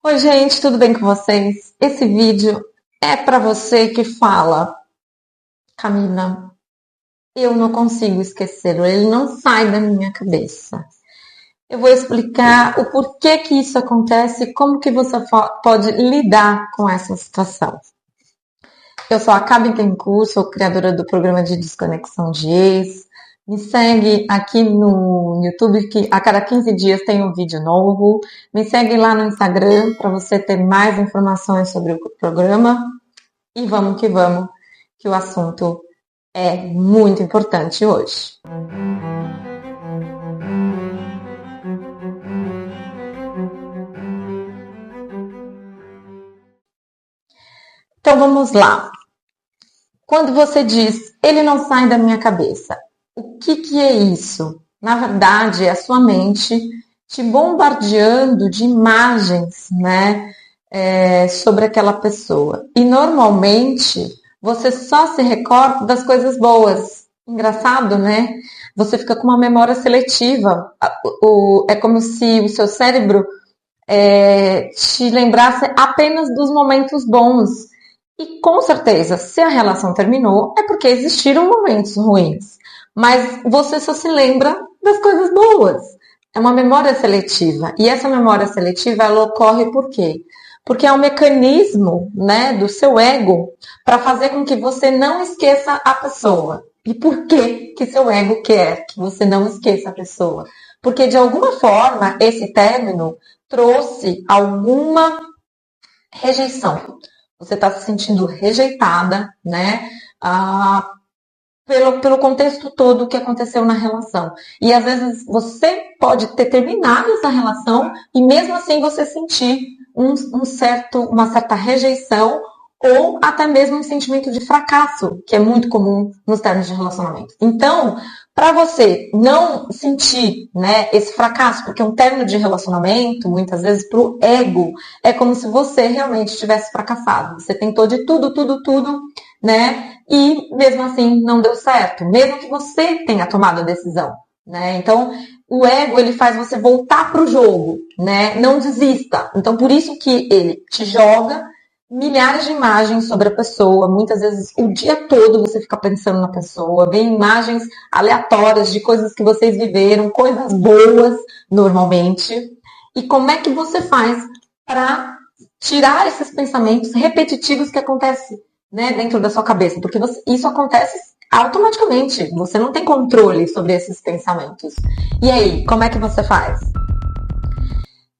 Oi, gente, tudo bem com vocês? Esse vídeo é para você que fala, Camila, eu não consigo esquecê-lo, ele não sai da minha cabeça. Eu vou explicar o porquê que isso acontece e como que você pode lidar com essa situação. Eu sou a Gabi Bittencourt, sou criadora do programa de desconexão de ex. Me segue aqui no YouTube, que a cada 15 dias tem um vídeo novo. Me segue lá no Instagram para você ter mais informações sobre o programa. E vamos, que o assunto é muito importante hoje. Então vamos lá. Quando você diz, ele não sai da minha cabeça, o que é isso? Na verdade, é a sua mente te bombardeando de imagens, né, sobre aquela pessoa. E normalmente você só se recorda das coisas boas. Engraçado, né? Você fica com uma memória seletiva. É como se o seu cérebro te lembrasse apenas dos momentos bons. E com certeza, se a relação terminou, é porque existiram momentos ruins. Mas você só se lembra das coisas boas. É uma memória seletiva. E essa memória seletiva, ela ocorre por quê? Porque é um mecanismo, né, do seu ego para fazer com que você não esqueça a pessoa. E por que seu ego quer que você não esqueça a pessoa? Porque de alguma forma esse término trouxe alguma rejeição. Você está se sentindo rejeitada, né? Pelo contexto todo que aconteceu na relação. E às vezes você pode ter terminado essa relação e mesmo assim você sentir uma certa rejeição ou até mesmo um sentimento de fracasso, que é muito comum nos términos de relacionamento. Então, para você não sentir, né, esse fracasso, porque um término de relacionamento, muitas vezes, para o ego, é como se você realmente tivesse fracassado. Você tentou de tudo, né? E mesmo assim não deu certo, mesmo que você tenha tomado a decisão, né? Então, o ego, ele faz você voltar para o jogo, né? Não desista. Então, por isso que ele te joga milhares de imagens sobre a pessoa. Muitas vezes, o dia todo você fica pensando na pessoa, vem imagens aleatórias de coisas que vocês viveram, coisas boas, normalmente. E como é que você faz para tirar esses pensamentos repetitivos que acontecem, né, dentro da sua cabeça? Porque isso acontece automaticamente. Você não tem controle sobre esses pensamentos. E aí, como é que você faz?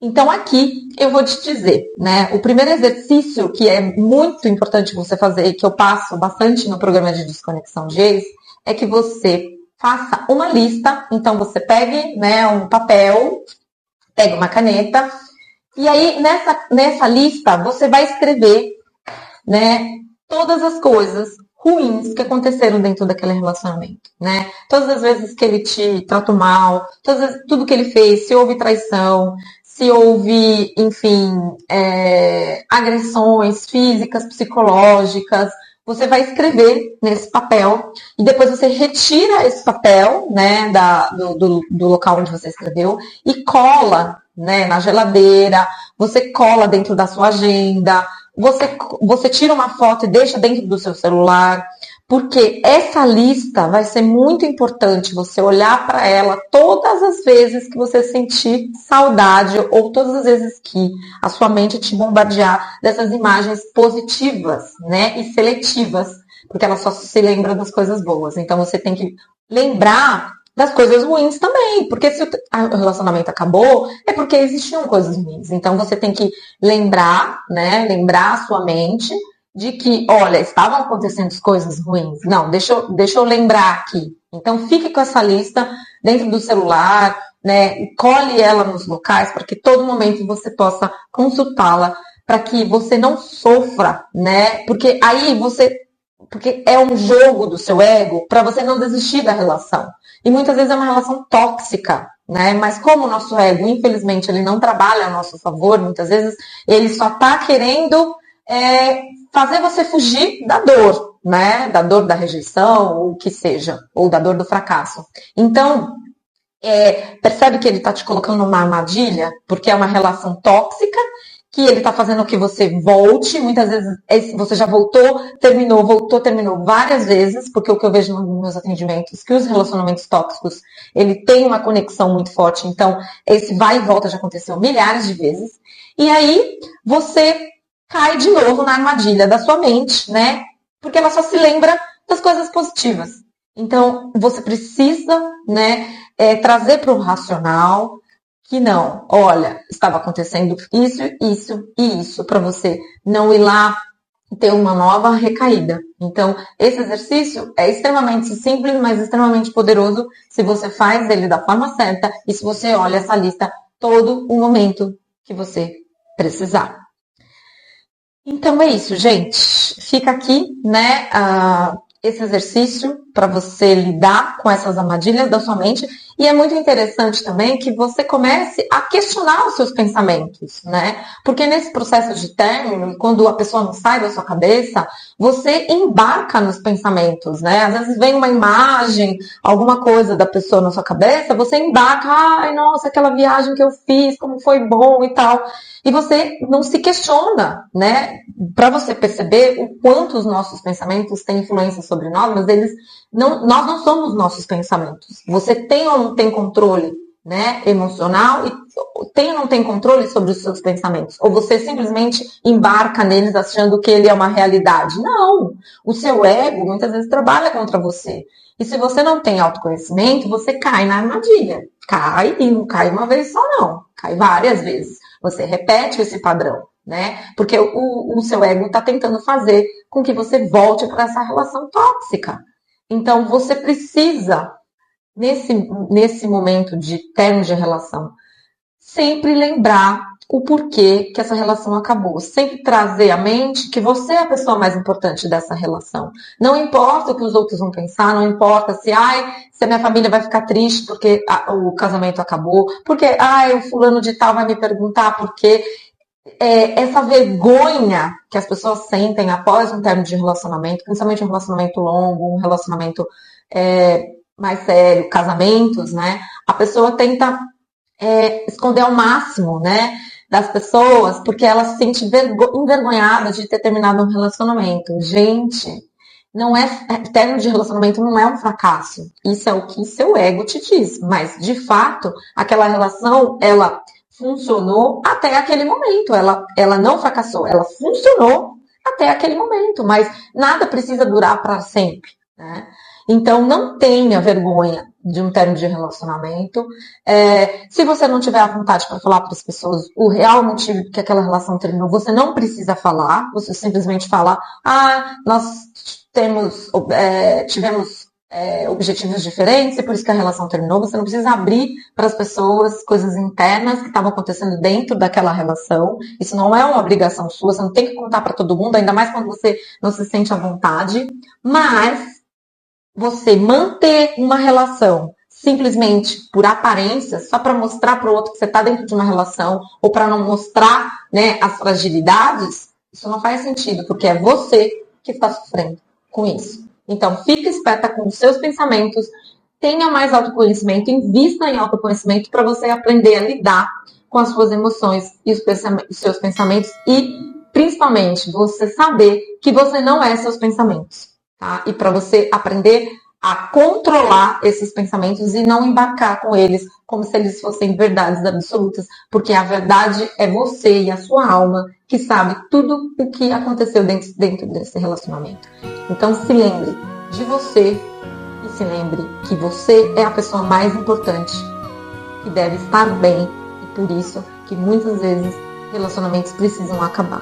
Então aqui eu vou te dizer, né? O primeiro exercício que é muito importante você fazer, que eu passo bastante no programa de desconexão de ex, é que você faça uma lista. Então você pegue, né, um papel, pegue uma caneta, e aí nessa lista você vai escrever, né, todas as coisas ruins que aconteceram dentro daquele relacionamento, né? Todas as vezes que ele te tratou mal, tudo que ele fez, se houve traição, se houve, enfim, agressões físicas, psicológicas, você vai escrever nesse papel e depois você retira esse papel, né, do local onde você escreveu e cola, né, na geladeira, você cola dentro da sua agenda, você tira uma foto e deixa dentro do seu celular, porque essa lista vai ser muito importante você olhar para ela todas as vezes que você sentir saudade ou todas as vezes que a sua mente te bombardear dessas imagens positivas, né, e seletivas, porque ela só se lembra das coisas boas. Então você tem que lembrar das coisas ruins também, porque se o relacionamento acabou, é porque existiam coisas ruins. Então você tem que lembrar, né, lembrar a sua mente de que, olha, estavam acontecendo coisas ruins. Não, deixa eu lembrar aqui. Então fique com essa lista dentro do celular, né, e colhe ela nos locais para que todo momento você possa consultá-la, para que você não sofra, né, porque é um jogo do seu ego para você não desistir da relação. E muitas vezes é uma relação tóxica, né? Mas como o nosso ego, infelizmente, ele não trabalha a nosso favor, muitas vezes ele só está querendo fazer você fugir da dor, né? Da dor da rejeição, ou o que seja, ou da dor do fracasso. Então, percebe que ele está te colocando numa armadilha, porque é uma relação tóxica, que ele está fazendo que você volte. Muitas vezes você já voltou, terminou várias vezes, porque o que eu vejo nos meus atendimentos, que os relacionamentos tóxicos, ele tem uma conexão muito forte, então esse vai e volta já aconteceu milhares de vezes. E aí você cai de novo na armadilha da sua mente, né? Porque ela só se lembra das coisas positivas. Então você precisa, né, trazer para o racional, que não, olha, estava acontecendo isso, isso e isso, para você não ir lá ter uma nova recaída. Então, esse exercício é extremamente simples, mas extremamente poderoso se você faz ele da forma certa e se você olha essa lista todo o momento que você precisar. Então é isso, gente. Fica aqui, né, esse exercício para você lidar com essas armadilhas da sua mente. E é muito interessante também que você comece a questionar os seus pensamentos, né? Porque nesse processo de término, quando a pessoa não sai da sua cabeça, você embarca nos pensamentos, né? Às vezes vem uma imagem, alguma coisa da pessoa na sua cabeça, você embarca, ai, nossa, aquela viagem que eu fiz, como foi bom e tal. E você não se questiona, né? Para você perceber o quanto os nossos pensamentos têm influência sobre nós, mas nós não somos nossos pensamentos. Você tem ou não tem controle, né, emocional e tem ou não tem controle sobre os seus pensamentos? Ou você simplesmente embarca neles achando que ele é uma realidade? Não! O seu ego muitas vezes trabalha contra você. E se você não tem autoconhecimento, você cai na armadilha. Cai e não cai uma vez só não. Cai várias vezes. Você repete esse padrão, né? Porque o seu ego está tentando fazer com que você volte para essa relação tóxica. Então, você precisa, nesse momento de término de relação, sempre lembrar o porquê que essa relação acabou. Sempre trazer à mente que você é a pessoa mais importante dessa relação. Não importa o que os outros vão pensar, não importa se a minha família vai ficar triste porque o casamento acabou, porque o fulano de tal vai me perguntar por quê. Essa vergonha que as pessoas sentem após um término de relacionamento, principalmente um relacionamento longo, um relacionamento mais sério, casamentos, né? A pessoa tenta esconder ao máximo, né, das pessoas, porque ela se sente envergonhada de ter terminado um relacionamento. Gente, término de relacionamento não é um fracasso. Isso é o que seu ego te diz. Mas, de fato, aquela relação, ela funcionou até aquele momento. Ela não fracassou, ela funcionou até aquele momento. Mas nada precisa durar para sempre, né? Então, não tenha vergonha de um término de relacionamento. Se você não tiver a vontade para falar para as pessoas o real motivo que aquela relação terminou, você não precisa falar. Você simplesmente fala, nós tivemos objetivos diferentes e por isso que a relação terminou. Você não precisa abrir para as pessoas coisas internas que estavam acontecendo dentro daquela relação. Isso não é uma obrigação sua, você não tem que contar para todo mundo, ainda mais quando você não se sente à vontade. Mas você manter uma relação simplesmente por aparência, só para mostrar para o outro que você está dentro de uma relação, ou para não mostrar, né, as fragilidades, isso não faz sentido, porque é você que está sofrendo com isso. Então, fique esperta com os seus pensamentos, tenha mais autoconhecimento, invista em autoconhecimento para você aprender a lidar com as suas emoções e os seus pensamentos e, principalmente, você saber que você não é seus pensamentos. Tá? E para você aprender a controlar esses pensamentos e não embarcar com eles como se eles fossem verdades absolutas, porque a verdade é você e a sua alma que sabe tudo o que aconteceu dentro desse relacionamento. Então se lembre de você e se lembre que você é a pessoa mais importante, que deve estar bem e por isso que muitas vezes relacionamentos precisam acabar.